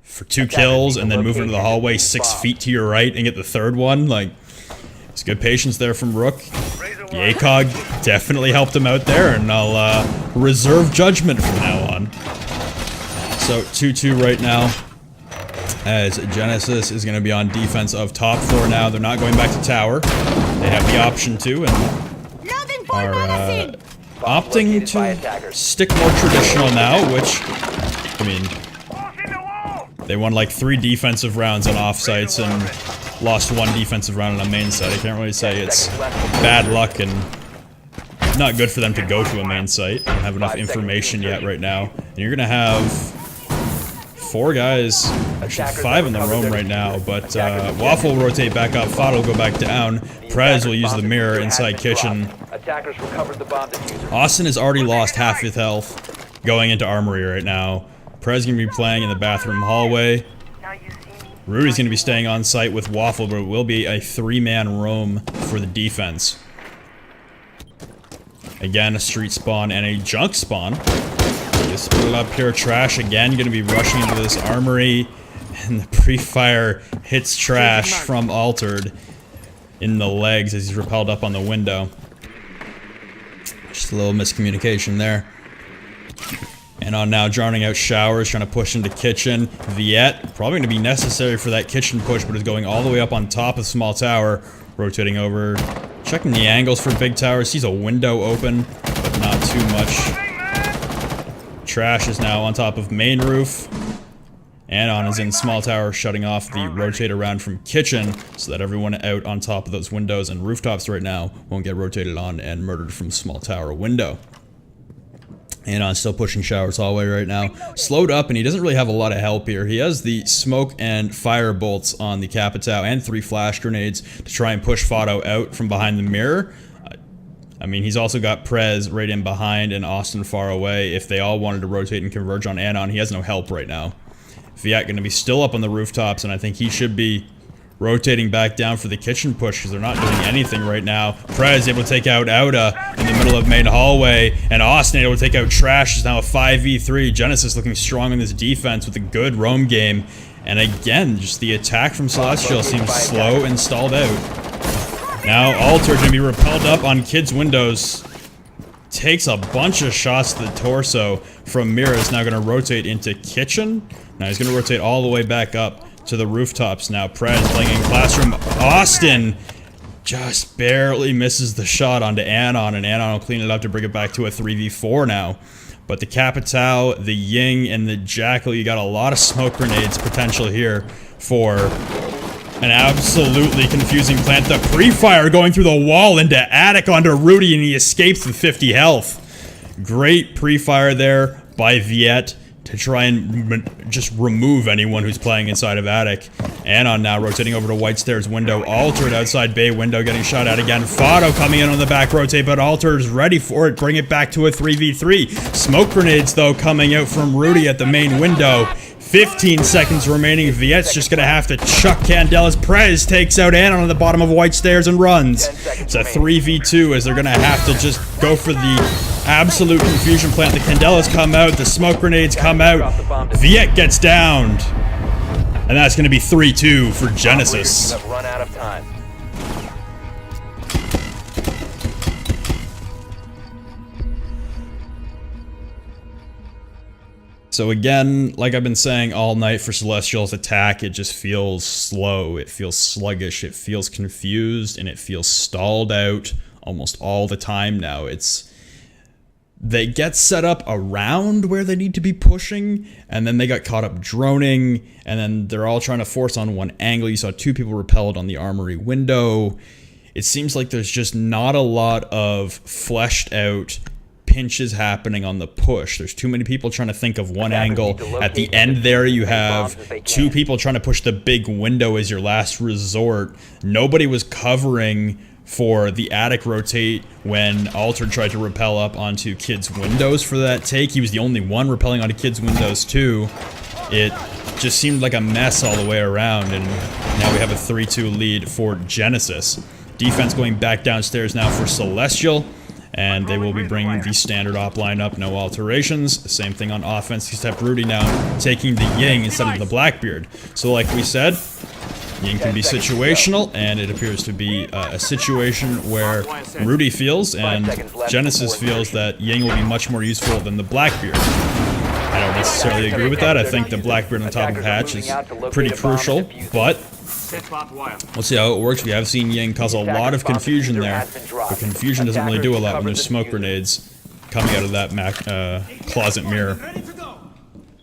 for 2 kills and then move into the hallway 6 feet to your right and get the 3rd one. Like, it's good patience there from Rook. The ACOG definitely helped him out there, and I'll reserve judgment from now on. So 2-2 right now, as Genesis is going to be on defense of top floor now. They're not going back to tower. They have the option to, and are opting to stick more traditional now, which, I mean, they won like 3 defensive rounds on offsites and lost 1 defensive round on a main site. I can't really say it's bad luck and not good for them to go to a main site. I don't have enough information yet right now. And you're gonna have 4 guys, actually 5 in the room right now, but Waffle will rotate back up, Fado will go back down, Prez will use the mirror inside kitchen. Austin has already lost half his health going into armory right now. Prez gonna be playing in the bathroom hallway. Rudy's gonna be staying on site with Waffle, but it will be a 3-man roam for the defense. Again, a street spawn and a junk spawn. Just split it up here. Trash again gonna be rushing into this armory, and the pre-fire hits Trash from Altered in the legs as he's repelled up on the window. Just a little miscommunication there. And on now, drowning out showers, trying to push into kitchen. Viet, probably going to be necessary for that kitchen push, but is going all the way up on top of small tower. Rotating over, checking the angles for big tower. Sees a window open, but not too much. Trash is now on top of main roof. Anon is in small tower, shutting off the rotate around from kitchen, so that everyone out on top of those windows and rooftops right now won't get rotated on and murdered from small tower window. Anon still pushing showers hallway right now. Slowed up, and he doesn't really have a lot of help here. He has the smoke and fire bolts on the Capitao and 3 flash grenades to try and push Fado out from behind the mirror. I mean, he's also got Prez right in behind and Austin far away. If they all wanted to rotate and converge on Anon, he has no help right now. Viet going to be still up on the rooftops, and I think he should be rotating back down for the kitchen push because they're not doing anything right now. Prez able to take out Auda in the middle of main hallway, and Austin able to take out Trash. Is now a 5v3. Genesis looking strong in this defense with a good roam game. And again, just the attack from Celestial seems slow and stalled out. Now Alter going to be repelled up on Kid's windows. Takes a bunch of shots to the torso from Mira. Is now going to rotate into kitchen. Now he's going to rotate all the way back up to the rooftops now. Prez playing in classroom. Austin just barely misses the shot onto Anon, and Anon will clean it up to bring it back to a 3v4 now. But the Capitao, the Ying, and the Jackal, you got a lot of smoke grenades potential here for an absolutely confusing plant. The pre-fire going through the wall into Attic onto Rudy, and he escapes with 50 health. Great pre-fire there by Viet to try and just remove anyone who's playing inside of Attic. Anon now rotating over to White Stairs window. Altered outside bay window getting shot at again. Fado coming in on the back rotate, but Altered is ready for it. Bring it back to a 3v3. Smoke grenades, though, coming out from Rudy at the main window. 15 seconds remaining. Viet's just going to have to chuck Candelas. Prez takes out Anon on the bottom of White Stairs and runs. It's a 3v2 as they're going to have to just go for the absolute confusion plant. The Candelas come out. The smoke grenades come out. Viet gets downed. And that's going to be 3-2 for Genesis. Run out of time. So again, like I've been saying all night for Celestial's attack, it just feels slow, it feels sluggish, it feels confused, and it feels stalled out almost all the time now. They get set up around where they need to be pushing, and then they got caught up droning, and then they're all trying to force on one angle. You saw 2 people repelled on the armory window. It seems like there's just not a lot of fleshed out pinches happening on the push. There's too many people trying to think of one angle. At the end there, you have 2 people trying to push the big window as your last resort. Nobody was covering for the Attic rotate when Altered tried to rappel up onto Kid's windows for that take. He was the only one rappelling onto Kid's windows too. It just seemed like a mess all the way around, and now we have a 3-2 lead for Genesis. Defense going back downstairs now for Celestial. And they will be bringing the standard op line up, no alterations. The same thing on offense, except Rudy now taking the Ying instead of the Blackbeard. So like we said, Ying can be situational, and it appears to be a situation where Rudy feels and Genesis feels that Ying will be much more useful than the Blackbeard. I don't necessarily agree with that. I think the Blackbeard on top of Hatch is pretty crucial, but we'll see how it works. We have seen Ying cause a lot of confusion there, but confusion doesn't really do a lot when there's smoke grenades coming out of that closet mirror.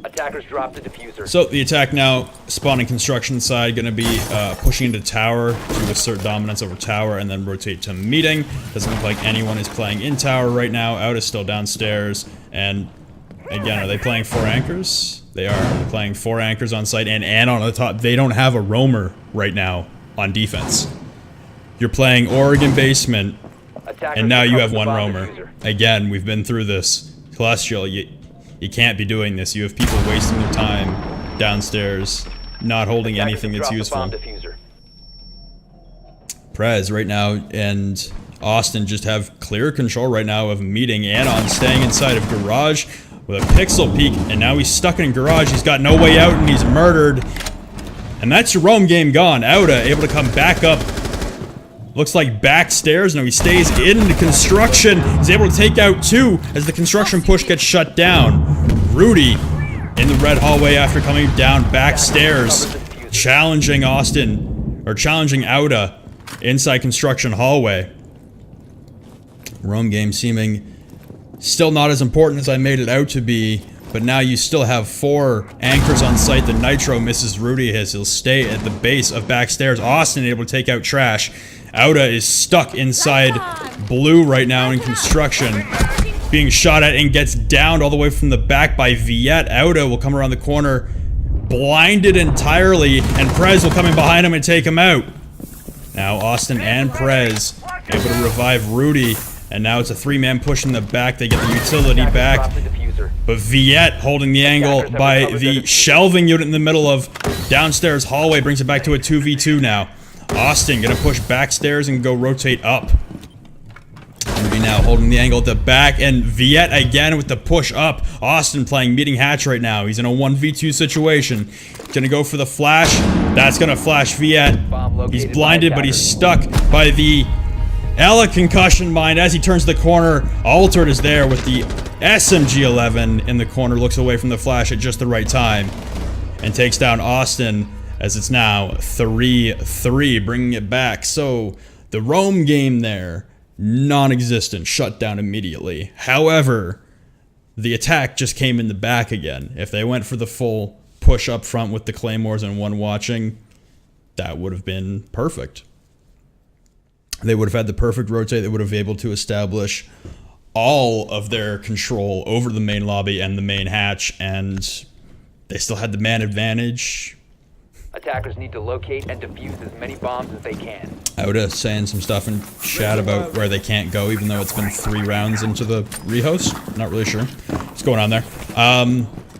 Attackers drop the diffuser. So the attack now, spawning construction side, going to be pushing into tower to assert dominance over tower and then rotate to meeting. Doesn't look like anyone is playing in tower right now. Out is still downstairs, and again, are they playing 4 anchors? They are. They're playing 4 anchors on site and on the top. They don't have a roamer right now on defense. You're playing Oregon basement, and now you have 1 roamer. Again, we've been through this. Celestial, you can't be doing this. You have people wasting their time downstairs, not holding anything that's useful. Prez right now and Austin just have clear control right now of meeting. Anon staying inside of garage with a pixel peek, and now he's stuck in garage. He's got no way out, and he's murdered. And that's your roam game gone. Auda able to come back up Looks like back stairs. No, he stays in the construction. He's able to take out 2 as the construction push gets shut down. Rudy in the red hallway after coming down back stairs. Challenging Austin, or challenging Auda inside construction hallway. Rome game seeming still not as important as I made it out to be, but now you still have 4 anchors on site. The Nitro misses Rudy as he'll stay at the base of backstairs. Austin able to take out Trash. Auda is stuck inside blue right now in construction, being shot at and gets downed all the way from the back by Viet. Auda will come around the corner, blinded entirely, and Prez will come in behind him and take him out. Now Austin and Prez able to revive Rudy, and now it's a 3-man push in the back. They get the utility back, but Viet holding the angle by the shelving unit in the middle of downstairs hallway brings it back to a 2v2 now. Austin gonna push backstairs and go rotate up. Rudy now holding the angle at the back, and Viet again with the push up. Austin playing meeting hatch right now. He's in a 1v2 situation. Gonna go for the flash. That's gonna flash Viet. He's blinded, but he's stuck by the Ella concussion mine as he turns the corner. Altered is there with the SMG-11 in the corner, looks away from the flash at just the right time, and takes down Austin as it's now 3-3, bringing it back. So the Rome game there, non-existent, shut down immediately. However, the attack just came in the back again. If they went for the full push up front with the Claymores and 1 watching, that would have been perfect. They would have had the perfect rotate. They would have been able to establish all of their control over the main lobby and the main hatch, and they still had the man advantage. Attackers need to locate and defuse as many bombs as they can. Auda saying some stuff in chat about where they can't go, even though it's been 3 rounds into the rehost. Not really sure what's going on there.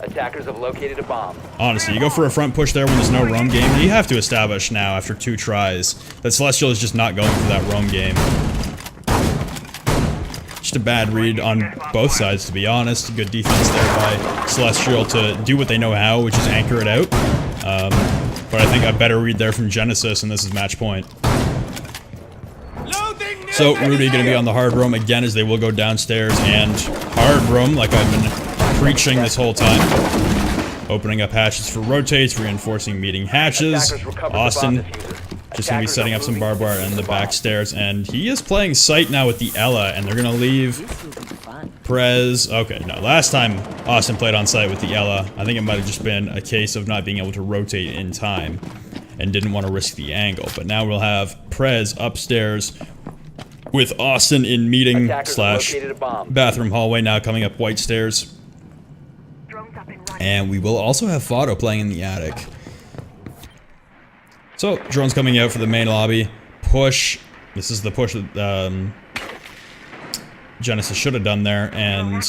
Attackers have located a bomb. Honestly, you go for a front push there when there's no roam game. You have to establish now after 2 tries that Celestial is just not going for that roam game. Just a bad read on both sides, to be honest. Good defense there by Celestial to do what they know how, which is anchor it out. But I think a better read there from Genesis, and this is match point. So Rudy going to be on the hard roam again, as they will go downstairs and hard roam like I've been preaching this whole time. Opening up hatches for rotates, reinforcing meeting hatches. Austin just going to be setting up some barbed wire in the back stairs, and he is playing sight now with the Ella, and they're going to leave Prez. Okay, no, last time Austin played on site with the Ella, I think it might have just been a case of not being able to rotate in time and didn't want to risk the angle. But now we'll have Prez upstairs with Austin in meeting slash bathroom hallway, now coming up white stairs. And we will also have Fado playing in the attic. So, drone's coming out for the main lobby. Push. This is the push that Genesis should have done there. And,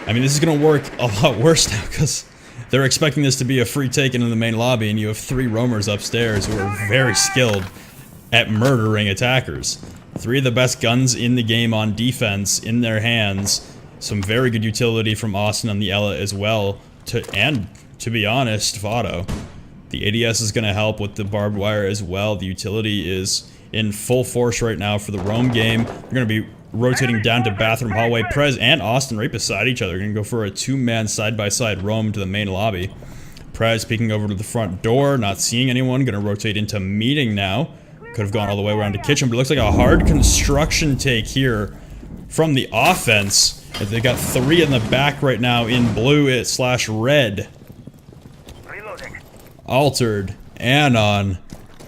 I mean, this is going to work a lot worse now because they're expecting this to be a free take into the main lobby, and you have 3 roamers upstairs who are very skilled at murdering attackers. 3 of the best guns in the game on defense in their hands. Some very good utility from Austin on the Ella as well. And, to be honest, Fado. The ADS is going to help with the barbed wire as well. The utility is in full force right now for the roam game. They're going to be rotating down to bathroom hallway. Prez and Austin right beside each other. They're going to go for a 2-man side-by-side roam to the main lobby. Prez peeking over to the front door, not seeing anyone. Going to rotate into meeting now. Could have gone all the way around to kitchen, but it looks like a hard construction take here from the offense. They got 3 in the back right now in blue slash red. Altered, Anon,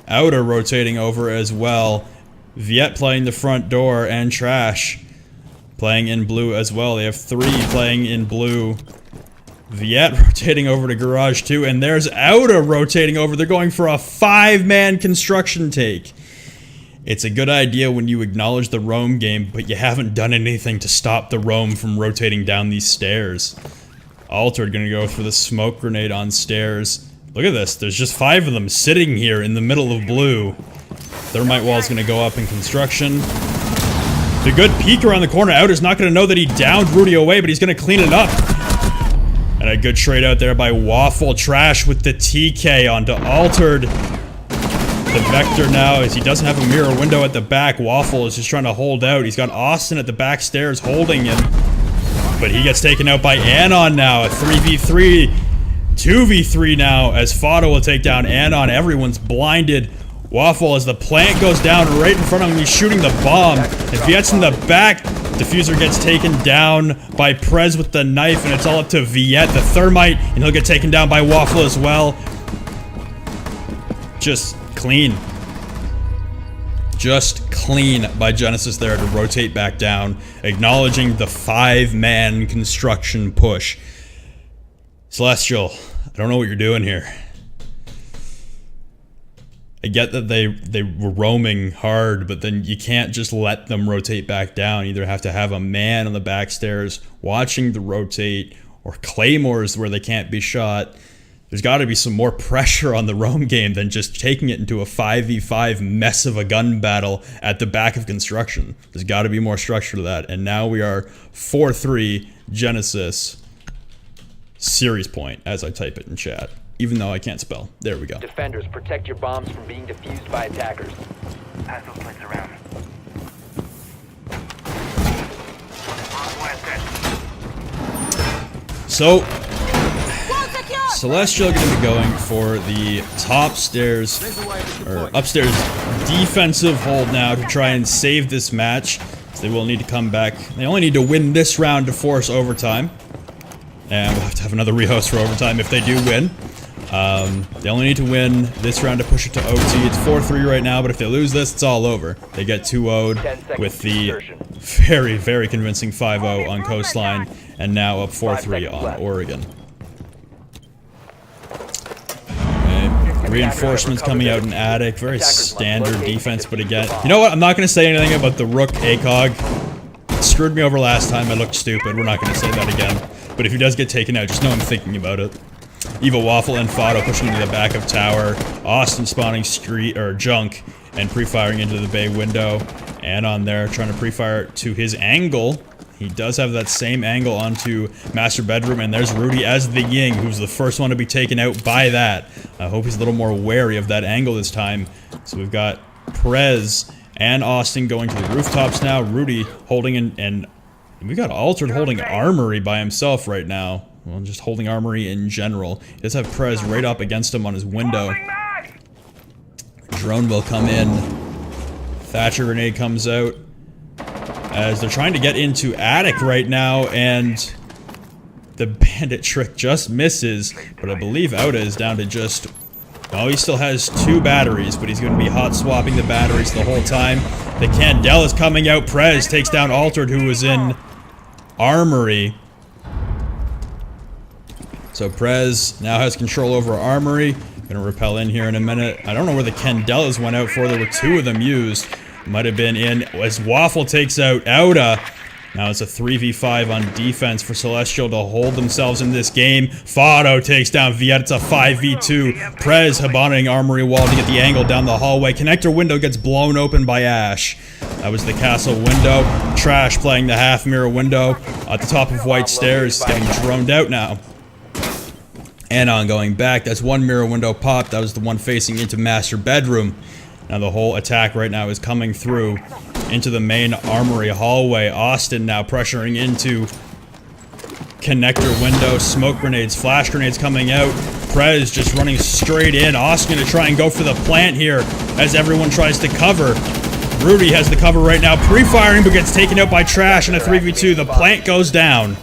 Auda rotating over as well. Viet playing the front door, and Trash playing in blue as well. They have 3 playing in blue. Viet rotating over to Garage 2, and there's Auda rotating over. They're going for a 5-man construction take. It's a good idea when you acknowledge the roam game, but you haven't done anything to stop the roam from rotating down these stairs. Altered gonna go for the smoke grenade on stairs. Look at this, there's just 5 of them sitting here in the middle of blue. Thermite wall's gonna go up in construction. The good peek around the corner. Auda's not gonna know that he downed Rudy away, but he's gonna clean it up. And a good trade out there by Waffle. Trash with the TK onto Altered. The the vector now is he doesn't have a mirror window at the back. Waffle is just trying to hold out. He's got Austin at the back stairs holding him. But he gets taken out by Anon now. A 3v3. 2v3 now as Fado will take down Anon. Everyone's blinded. Waffle, as the plant goes down right in front of him, he's shooting the bomb. If he gets in the back, Diffuser gets taken down by Prez with the knife, and it's all up to Viet, the thermite, and he'll get taken down by Waffle as well. Just clean. Just clean by Genesis there to rotate back down, acknowledging the 5-man construction push. Celestial, I don't know what you're doing here. I get that they were roaming hard, but then you can't just let them rotate back down. You either have to have a man on the back stairs watching the rotate, or claymores where they can't be shot. There's got to be some more pressure on the roam game than just taking it into a 5v5 mess of a gun battle at the back of construction. There's got to be more structure to that. And now we are 4-3 Genesis series point as I type it in chat. Even though I can't spell. There we go. Defenders, protect your bombs from being defused by attackers. Pass those plates around. So, Celestial going to be going for the top stairs, or upstairs defensive hold now to try and save this match. So they will need to come back. They only need to win this round to force overtime. And we'll have to have another rehost for overtime if they do win. They only need to win this round to push it to OT. It's 4-3 right now, but if they lose this, it's all over. They get 2-0'd with the very, very convincing 5-0 on Coastline, and now up 4-3 on Oregon. Okay. Reinforcements coming out in Attic. Very standard defense, but again, you know what? I'm not going to say anything about the Rook ACOG. It screwed me over last time. I looked stupid. We're not going to say that again. But if he does get taken out, just know I'm thinking about it. Eva Waffle and Fado pushing into the back of tower. Austin spawning street or junk and pre-firing into the bay window. And on there trying to pre-fire to his angle. He does have that same angle onto master bedroom, and there's Rudy as the Ying, who's the first one to be taken out by that. I hope he's a little more wary of that angle this time. So we've got Prez and Austin going to the rooftops now. Rudy holding and we got Altered holding Armory by himself right now. Well, just holding Armory in general. He does have Prez right up against him on his window. Drone will come in. Thatcher grenade comes out. As they're trying to get into Attic right now, and the bandit trick just misses. But I believe Auda is down to just... Oh, he still has 2 batteries, but he's going to be hot swapping the batteries the whole time. The Candela is coming out. Prez takes down Altered, who was in Armory. So Prez now has control over Armory. Gonna repel in here in a minute. I don't know where the Candelas went out for. There were 2 of them used. Might have been in as Waffle takes out Auda. Now it's a 3v5 on defense for Celestial to hold themselves in this game. Fado takes down Viet. It's a 5v2. Prez abandoning Armory wall to get the angle down the hallway. Connector window gets blown open by Ash. That was the castle window. Trash playing the half mirror window at the top of White Stairs. Getting droned out now. Anon going back. That's 1 mirror window popped. That was the one facing into master bedroom. Now the whole attack right now is coming through into the main Armory hallway. Austin now pressuring into connector window. Smoke grenades, flash grenades coming out. Prez just running straight in. Austin gonna try and go for the plant here as everyone tries to cover. Rudy has the cover right now, pre-firing, but gets taken out by Trash in a 3v2. The plant goes down.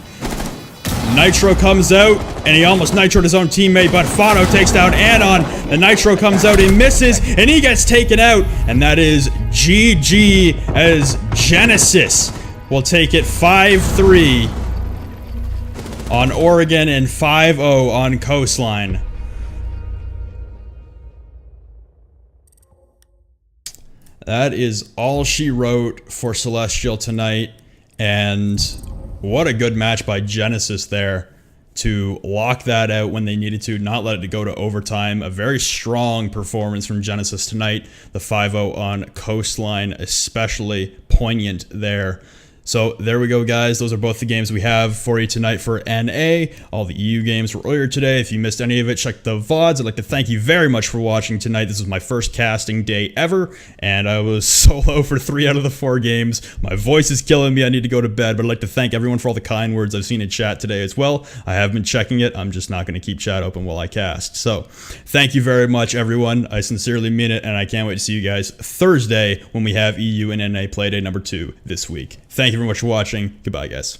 Nitro comes out, and he almost nitroed his own teammate, but Fado takes down Anon. The Nitro comes out, he misses, and he gets taken out. And that is GG as Genesis will take it 5-3 on Oregon and 5-0 on Coastline. That is all she wrote for Celestial tonight, and what a good match by Genesis there to lock that out when they needed to, not let it go to overtime. A very strong performance from Genesis tonight. The 5-0 on Coastline, especially poignant there. So there we go, guys. Those are both the games we have for you tonight for NA. All the EU games were earlier today. If you missed any of it, check the VODs. I'd like to thank you very much for watching tonight. This was my first casting day ever, and I was solo for 3 out of the 4 games. My voice is killing me. I need to go to bed, but I'd like to thank everyone for all the kind words I've seen in chat today as well. I have been checking it. I'm just not going to keep chat open while I cast. So thank you very much, everyone. I sincerely mean it, and I can't wait to see you guys Thursday when we have EU and NA Playday number 2 this week. Thank you very much for watching. Goodbye, guys.